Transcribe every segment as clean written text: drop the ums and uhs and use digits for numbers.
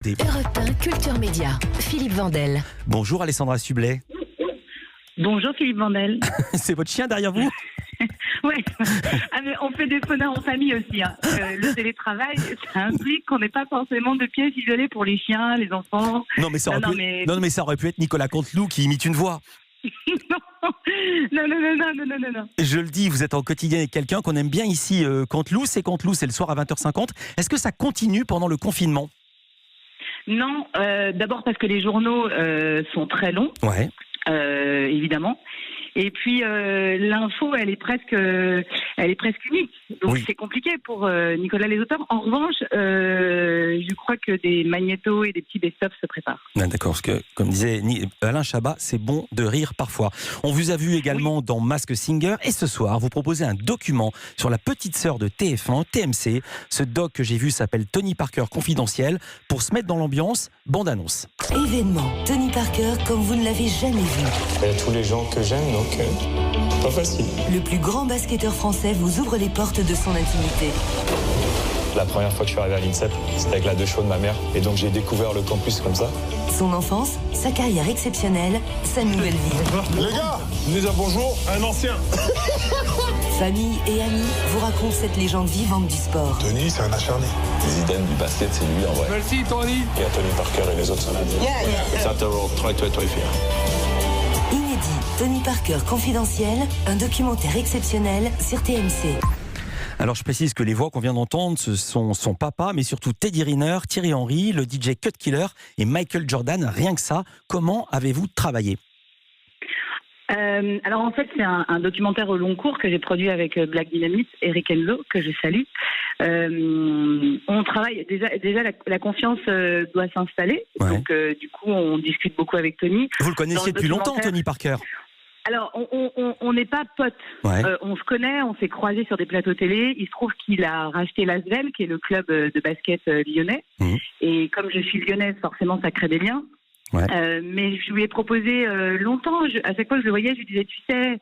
l'écouter. Europe 1 Culture Média, Philippe Vandel. Bonjour Alessandra Sublet. Bonjour Philippe Vandel. C'est votre chien derrière vous? Ouais. Ah, mais on fait des phonards en famille aussi. Hein. Le télétravail, ça implique qu'on n'ait pas forcément de pièces isolées pour les chiens, les enfants. Non mais ça aurait pu être Nicolas Canteloup qui imite une voix. Non. Je le dis, vous êtes en quotidien avec quelqu'un qu'on aime bien ici, Canteloup, c'est le soir à 20h50. Est-ce que ça continue pendant le confinement? Non, d'abord parce que les journaux sont très longs, Ouais. évidemment. Et puis l'info, elle est presque unique. Donc Oui. c'est compliqué pour Nicolas les auteurs. En revanche, je crois que des magnétos et des petits best-of se préparent. Ah, d'accord, parce que comme disait Alain Chabat, c'est bon de rire parfois. On vous a vu également dans Masked Singer et ce soir, vous proposez un document sur la petite sœur de TF1, TMC. Ce doc que j'ai vu s'appelle Tony Parker Confidentiel. Pour se mettre dans l'ambiance, bande-annonce. Événement, Tony Parker comme vous ne l'avez jamais vu. Il y a tous les gens que j'aime, donc pas facile. Le plus grand basketteur français vous ouvre les portes de son intimité. La première fois que je suis arrivé à l'INSEP, c'était avec la deux chevaux de ma mère. Et donc j'ai découvert le campus comme ça. Son enfance, sa carrière exceptionnelle, sa nouvelle vie. Les gars, déjà bonjour, un ancien. Famille et amis vous racontent cette légende vivante du sport. Tony, c'est un acharné. Zidane du basket, c'est lui en vrai. Merci Tony. Il y a Tony Parker et les autres, ça va dire. Ça te rend très fier. Inédit, Tony Parker Confidentiel, un documentaire exceptionnel sur TMC. Alors je précise que les voix qu'on vient d'entendre, ce sont son papa, mais surtout Teddy Riner, Thierry Henry, le DJ Cut Killer et Michael Jordan. Rien que ça, comment avez-vous travaillé? Alors en fait, c'est un documentaire au long cours que j'ai produit avec Black Dynamite, Eric Enzo, que je salue. On travaille déjà la confiance doit s'installer. Ouais. Donc du coup, on discute beaucoup avec Tony. Vous le connaissiez depuis longtemps, Tony Parker? Alors, on n'est pas potes. Ouais. On se connaît, on s'est croisés sur des plateaux télé. Il se trouve qu'il a racheté l'Asvel, qui est le club de basket lyonnais. Mmh. Et comme je suis lyonnaise, forcément, ça crée des liens. Ouais. Mais je lui ai proposé longtemps. À chaque fois que je le voyais, je lui disais, tu sais,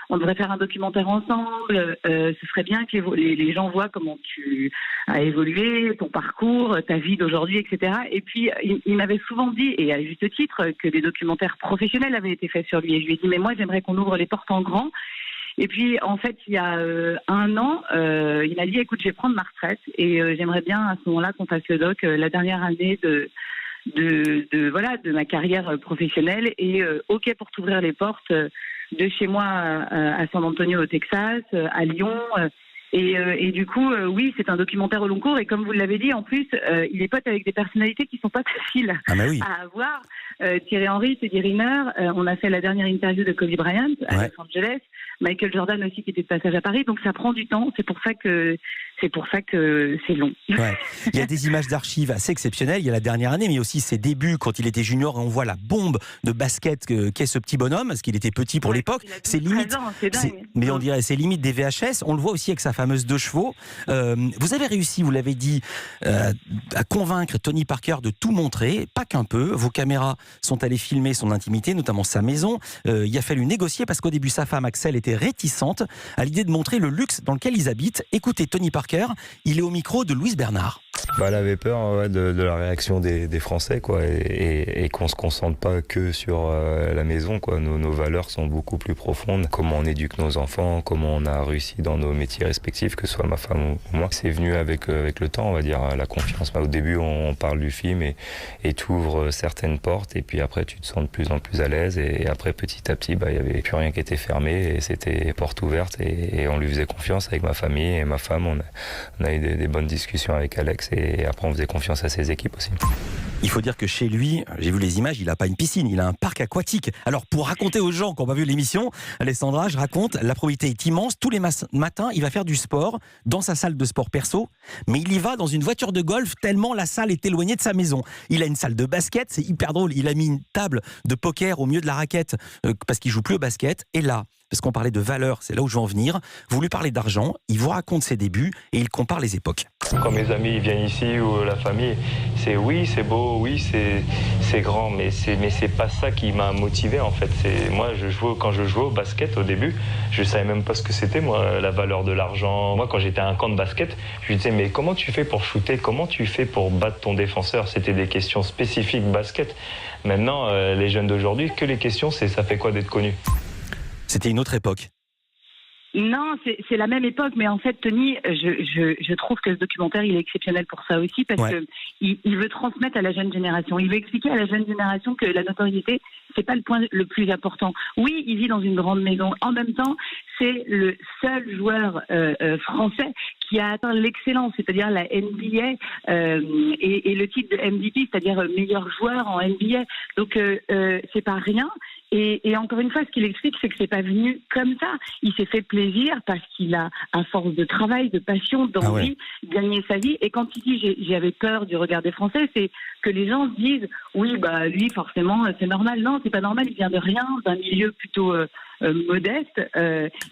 on devrait faire un documentaire ensemble. Ce serait bien que les gens voient comment tu as évolué, ton parcours, ta vie d'aujourd'hui, etc. Et puis, il m'avait souvent dit, et à juste titre, que des documentaires professionnels avaient été faits sur lui. Et je lui ai dit, mais moi, j'aimerais qu'on ouvre les portes en grand. Et puis, en fait, il y a un an, il m'a dit, écoute, je vais prendre ma retraite et j'aimerais bien à ce moment-là qu'on fasse le doc la dernière année de ma carrière professionnelle et OK pour t'ouvrir les portes de chez moi à San Antonio au Texas, à Lyon. Et du coup, oui, c'est un documentaire au long cours. Et comme vous l'avez dit, en plus, il est pote avec des personnalités qui sont pas faciles Oui. à avoir. Thierry Henry, Teddy Riner, on a fait la dernière interview de Kobe Bryant à Los Angeles. Michael Jordan aussi qui était de passage à Paris. Donc ça prend du temps. C'est pour ça que c'est long. Ouais. Il y a des images d'archives assez exceptionnelles. Il y a la dernière année, mais aussi ses débuts quand il était junior. Et on voit la bombe de basket qu'est ce petit bonhomme, parce qu'il était petit pour l'époque. C'est limite. C'est dingue. Mais on dirait, c'est limite des VHS. On le voit aussi avec sa fameuse 2 chevaux. Vous avez réussi, vous l'avez dit, à convaincre Tony Parker de tout montrer, pas qu'un peu. Vos caméras sont allées filmer son intimité, notamment sa maison. Il a fallu négocier parce qu'au début, sa femme Axel était réticente à l'idée de montrer le luxe dans lequel ils habitent. Écoutez Tony Parker, il est au micro de Louise Bernard. Elle avait peur de la réaction des Français, quoi, et qu'on se concentre pas que sur la maison, quoi. Nos valeurs sont beaucoup plus profondes. Comment on éduque nos enfants, comment on a réussi dans nos métiers respectifs, que ce soit ma femme ou moi. C'est venu avec le temps, on va dire, la confiance. Au début, on parle du film et tu ouvres certaines portes, et puis après, tu te sens de plus en plus à l'aise. Et après, petit à petit, il y avait plus rien qui était fermé, et c'était porte ouverte, et on lui faisait confiance avec ma famille et ma femme. On a eu des bonnes discussions avec Alex. Et après, on faisait confiance à ses équipes aussi. Il faut dire que chez lui, j'ai vu les images, il n'a pas une piscine, il a un parc aquatique. Alors, pour raconter aux gens qui n'ont pas vu l'émission, Alessandra, je raconte, la propriété est immense. Tous les matins, il va faire du sport dans sa salle de sport perso, mais il y va dans une voiture de golf tellement la salle est éloignée de sa maison. Il a une salle de basket, c'est hyper drôle. Il a mis une table de poker au milieu de la raquette parce qu'il joue plus au basket. Et là, parce qu'on parlait de valeurs, c'est là où je veux en venir. Vous lui parlez d'argent, il vous raconte ses débuts et il compare les époques. Quand mes amis viennent ici ou la famille, c'est oui, c'est beau, oui, c'est grand, mais c'est pas ça qui m'a motivé en fait. Moi, quand je jouais au basket au début, je savais même pas ce que c'était moi, la valeur de l'argent. Moi, quand j'étais à un camp de basket, je lui disais mais comment tu fais pour shooter, comment tu fais pour battre ton défenseur? C'était des questions spécifiques basket. Maintenant, les jeunes d'aujourd'hui, que les questions, c'est ça fait quoi d'être connu? C'était une autre époque. Non, c'est la même époque, mais en fait, Tony, je trouve que ce documentaire, il est exceptionnel pour ça aussi, parce que il veut transmettre à la jeune génération. Il veut expliquer à la jeune génération que la notoriété, c'est pas le point le plus important. Oui, il vit dans une grande maison. En même temps, c'est le seul joueur français qui a atteint l'excellence, c'est-à-dire la NBA et le titre de MVP, c'est-à-dire meilleur joueur en NBA. Donc, c'est pas rien. Et encore une fois, ce qu'il explique, c'est que c'est pas venu comme ça. Il s'est fait plaisir parce qu'il a, à force de travail, de passion, d'envie, gagné sa vie. Et quand il dit j'avais peur du regard des Français, c'est que les gens se disent oui, bah lui forcément c'est normal. Non, c'est pas normal. Il vient de rien, d'un milieu plutôt modeste.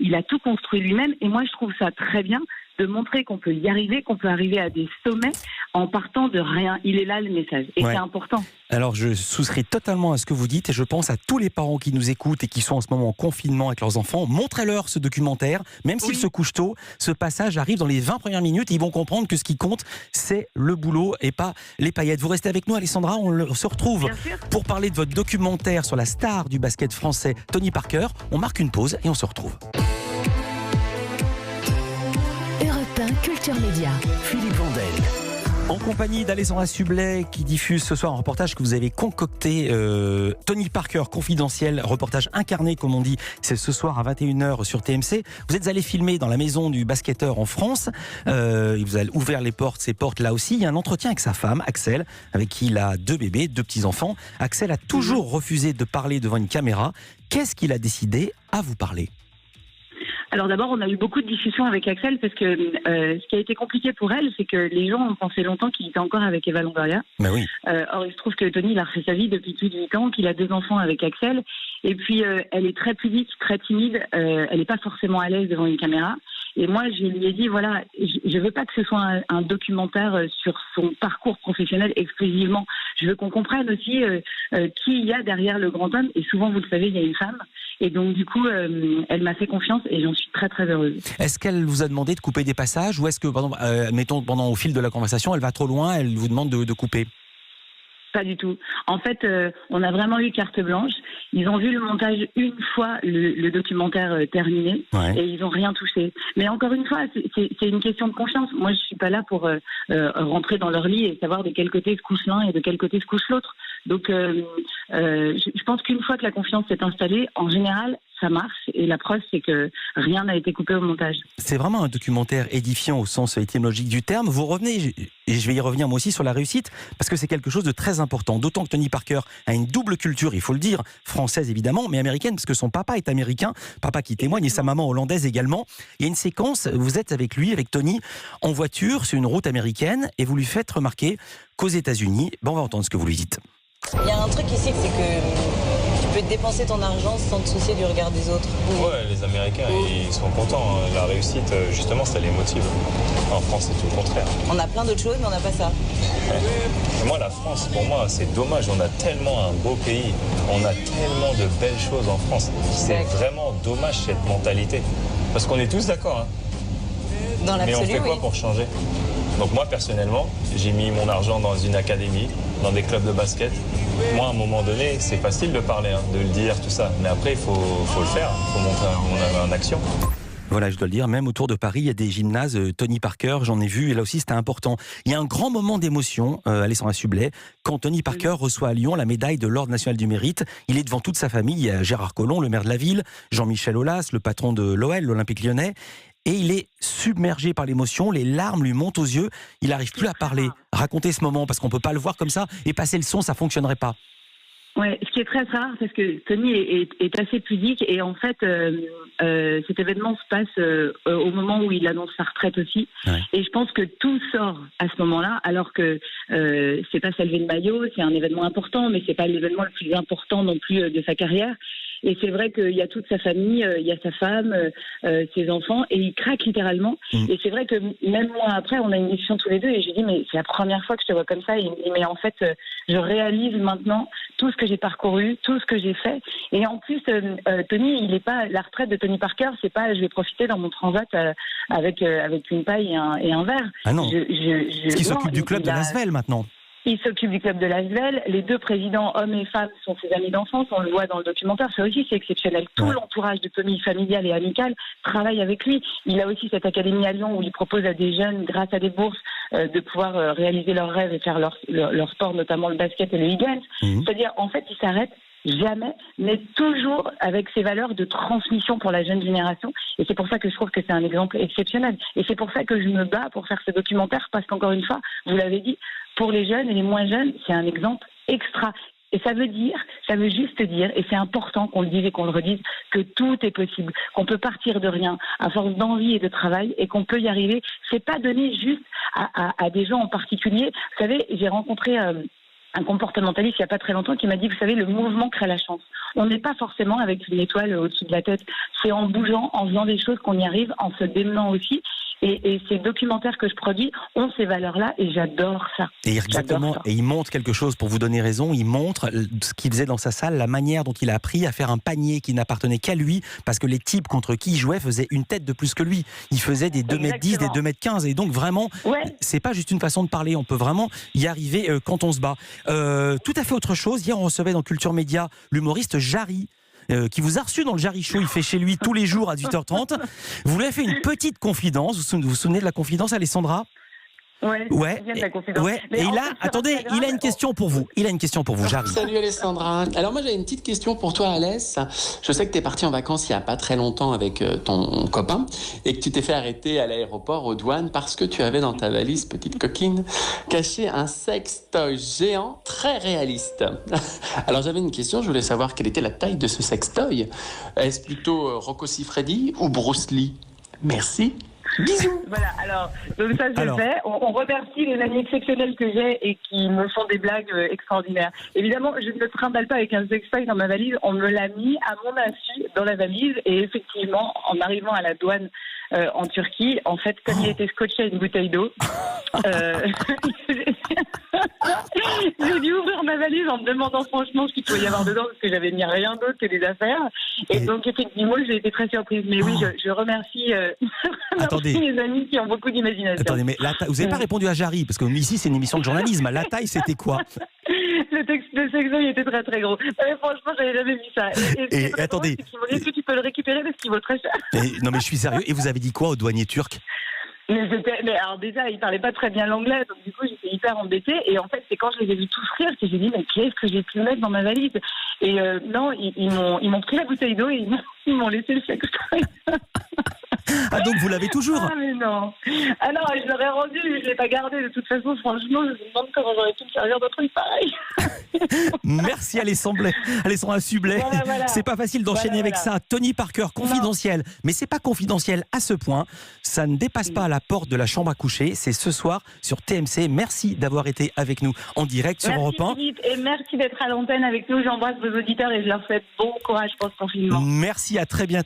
Il a tout construit lui-même. Et moi, je trouve ça très bien de montrer qu'on peut y arriver, qu'on peut arriver à des sommets en partant de rien. Il est là le message. Et c'est important. Alors je souscris totalement à ce que vous dites et je pense à tous les parents qui nous écoutent et qui sont en ce moment en confinement avec leurs enfants. Montrez-leur ce documentaire, même s'ils se couchent tôt. Ce passage arrive dans les 20 premières minutes et ils vont comprendre que ce qui compte, c'est le boulot et pas les paillettes. Vous restez avec nous, Alessandra, on se retrouve pour parler de votre documentaire sur la star du basket français, Tony Parker. On marque une pause et on se retrouve. Culture Média. Philippe Vandel. En compagnie d'Alessandra Sublet qui diffuse ce soir un reportage que vous avez concocté, Tony Parker confidentiel, reportage incarné comme on dit, c'est ce soir à 21h sur TMC. Vous êtes allé filmer dans la maison du basketteur en France, vous avez ouvert ses portes là aussi. Il y a un entretien avec sa femme, Axel, avec qui il a 2 bébés, 2 petits-enfants. Axel a toujours refusé de parler devant une caméra. Qu'est-ce qu'il a décidé à vous parler ? Alors d'abord, on a eu beaucoup de discussions avec Axel parce que ce qui a été compliqué pour elle, c'est que les gens ont pensé longtemps qu'il était encore avec Eva Longoria. Mais oui. Or, il se trouve que Tony, il a refait sa vie depuis plus de 8 ans, qu'il a 2 enfants avec Axel. Et puis, elle est très pudique, très timide. Elle n'est pas forcément à l'aise devant une caméra. Et moi, je lui ai dit, voilà, je veux pas que ce soit un documentaire sur son parcours professionnel exclusivement. Je veux qu'on comprenne aussi qui il y a derrière le grand homme. Et souvent, vous le savez, il y a une femme. Et donc, du coup, elle m'a fait confiance et j'en suis très, très heureuse. Est-ce qu'elle vous a demandé de couper des passages ou est-ce que, mettons, pendant au fil de la conversation, elle va trop loin, elle vous demande de couper ? Pas du tout. En fait, on a vraiment eu carte blanche. Ils ont vu le montage une fois le documentaire terminé et ils n'ont rien touché. Mais encore une fois, c'est une question de confiance. Moi, je suis pas là pour rentrer dans leur lit et savoir de quel côté se couche l'un et de quel côté se couche l'autre. Donc, je pense qu'une fois que la confiance s'est installée, en général, ça marche. Et la preuve, c'est que rien n'a été coupé au montage. C'est vraiment un documentaire édifiant au sens étymologique du terme. Vous revenez, et je vais y revenir moi aussi, sur la réussite, parce que c'est quelque chose de très important. D'autant que Tony Parker a une double culture, il faut le dire, française évidemment, mais américaine, parce que son papa est américain, papa qui témoigne, et sa maman hollandaise également. Il y a une séquence, vous êtes avec lui, avec Tony, en voiture, sur une route américaine, et vous lui faites remarquer qu'aux États-Unis, on va entendre ce que vous lui dites. Il y a un truc ici, c'est que tu peux dépenser ton argent sans te soucier du regard des autres. Ouais, les Américains, ils sont contents. La réussite, justement, ça les motive. En France, c'est tout le contraire. On a plein d'autres choses, mais on n'a pas ça. Et moi, la France, pour moi, c'est dommage. On a tellement un beau pays. On a tellement de belles choses en France. C'est vraiment dommage, cette mentalité. Parce qu'on est tous d'accord. Hein. Dans l'absolu, mais on fait quoi pour changer ? Donc moi, personnellement, j'ai mis mon argent dans une académie, dans des clubs de basket. Moi, à un moment donné, c'est facile de parler, de le dire, tout ça. Mais après, il faut le faire, il faut montrer en action. Voilà, je dois le dire, même autour de Paris, il y a des gymnases Tony Parker, j'en ai vu, et là aussi c'était important. Il y a un grand moment d'émotion, Alessandra Sublet, quand Tony Parker reçoit à Lyon la médaille de l'Ordre national du mérite. Il est devant toute sa famille, il y a Gérard Collomb, le maire de la ville, Jean-Michel Aulas, le patron de l'OL, l'Olympique Lyonnais, et il est submergé par l'émotion, les larmes lui montent aux yeux, il n'arrive plus à parler. Racontez ce moment, parce qu'on ne peut pas le voir comme ça, et passer le son, ça ne fonctionnerait pas. Ouais, ce qui est très rare, parce que Tony est assez pudique et en fait, cet événement se passe au moment où il annonce sa retraite aussi. Ouais. Et je pense que tout sort à ce moment-là, alors que c'est pas s'élever le maillot, c'est un événement important, mais c'est pas l'événement le plus important non plus de sa carrière. Et c'est vrai qu'il y a toute sa famille, il y a sa femme, ses enfants, et il craque littéralement. Et c'est vrai que même moi après, on a une discussion tous les deux, et je lui dis mais c'est la première fois que je te vois comme ça. Et il me dit mais en fait, je réalise maintenant tout ce que j'ai parcouru, tout ce que j'ai fait. Et en plus, Tony, il est pas la retraite de Tony Parker, c'est pas je vais profiter dans mon transat avec une paille et un verre. Ah non. Parce qu'il s'occupe du club de Lasvel maintenant. Il s'occupe du club de Lasvel. Les 2 présidents, hommes et femmes, sont ses amis d'enfance. On le voit dans le documentaire. Ça aussi, c'est exceptionnel. Tout l'entourage de Tony, familial et amical, travaille avec lui. Il a aussi cette académie à Lyon où il propose à des jeunes, grâce à des bourses, de pouvoir réaliser leurs rêves et faire leur sport, notamment le basket et le e-games. C'est-à-dire, en fait, il s'arrête jamais, mais toujours avec ces valeurs de transmission pour la jeune génération. Et c'est pour ça que je trouve que c'est un exemple exceptionnel. Et c'est pour ça que je me bats pour faire ce documentaire, parce qu'encore une fois, vous l'avez dit, pour les jeunes et les moins jeunes, c'est un exemple extra. Et ça veut juste dire, et c'est important qu'on le dise et qu'on le redise, que tout est possible, qu'on peut partir de rien, à force d'envie et de travail, et qu'on peut y arriver. C'est pas donné juste à des gens en particulier. Vous savez, j'ai rencontré un comportementaliste il n'y a pas très longtemps qui m'a dit, vous savez, le mouvement crée la chance. On n'est pas forcément avec une étoile au-dessus de la tête. C'est en bougeant, en faisant des choses qu'on y arrive, en se démenant aussi. Et ces documentaires que je produis ont ces valeurs-là, et j'adore ça. Et exactement, et il montre quelque chose, pour vous donner raison, il montre ce qu'il faisait dans sa salle, la manière dont il a appris à faire un panier qui n'appartenait qu'à lui, parce que les types contre qui il jouait faisaient une tête de plus que lui. Il faisait des 2m10, des 2m15, et donc vraiment, c'est pas juste une façon de parler, on peut vraiment y arriver quand on se bat. Tout à fait autre chose, hier on recevait dans Culture Média l'humoriste Jarry, qui vous a reçu dans le Jarry Show, il fait chez lui tous les jours à 18h30. Vous lui avez fait une petite confidence, vous vous souvenez de la confidence, Alessandra ? Ouais. Et il a une question pour vous. Il a une question pour vous, Jarry. Salut Alessandra. Alors moi j'ai une petite question pour toi, Alès. Je sais que tu es parti en vacances il n'y a pas très longtemps avec ton copain et que tu t'es fait arrêter à l'aéroport aux douanes parce que tu avais dans ta valise, petite coquine, caché un sextoy géant très réaliste. Alors j'avais une question, je voulais savoir quelle était la taille de ce sextoy. Est-ce plutôt Rocco Siffredi ou Bruce Lee ? Merci. Bisous. Voilà, alors, donc ça c'est fait. On remercie les amis exceptionnels que j'ai et qui me font des blagues extraordinaires. Évidemment, je ne me trimballe pas avec un sextoy dans ma valise. On me l'a mis à mon insu dans la valise, et effectivement, en arrivant à la douane en Turquie, en fait, comme il était scotché à une bouteille d'eau, j'ai dû ouvrir ma valise en me demandant franchement ce qu'il pouvait y avoir dedans, parce que j'avais mis rien d'autre que des affaires. Et donc effectivement, j'ai été très surprise. Mais oui, je remercie, mes amis qui ont beaucoup d'imagination. Attendez, mais vous n'avez pas répondu à Jarry, parce que ici c'est une émission de journalisme. La taille, c'était quoi? Le sextoy était très très gros. Franchement, j'avais jamais vu ça. Et attendez, est-ce que tu peux le récupérer parce qu'il vaut très cher? Non mais je suis sérieux. Et vous avez dit quoi aux douaniers turcs? Mais alors déjà, ils parlaient pas très bien l'anglais, donc du coup j'étais hyper embêtée. Et en fait, c'est quand je les ai vus tous rire que j'ai dit mais qu'est-ce que j'ai pu mettre dans ma valise? Et non, ils m'ont pris la bouteille d'eau et ils m'ont laissé le sextoy. Ah donc vous l'avez toujours? Ah mais non. Ah non, je l'aurais rendu, je l'ai pas gardé. De toute façon, franchement, je me demande comment j'aurais pu me servir d'un truc pareil. Merci Alessandra Sublet. Voilà. C'est pas facile d'enchaîner avec ça. Tony Parker, confidentiel. Non. Mais c'est pas confidentiel à ce point. Ça ne dépasse pas la porte de la chambre à coucher. C'est ce soir sur TMC. Merci d'avoir été avec nous en direct sur Europe 1. Philippe, et merci d'être à l'antenne avec nous. J'embrasse vos auditeurs et je leur souhaite bon courage pour ce confinement. Merci, à très bientôt.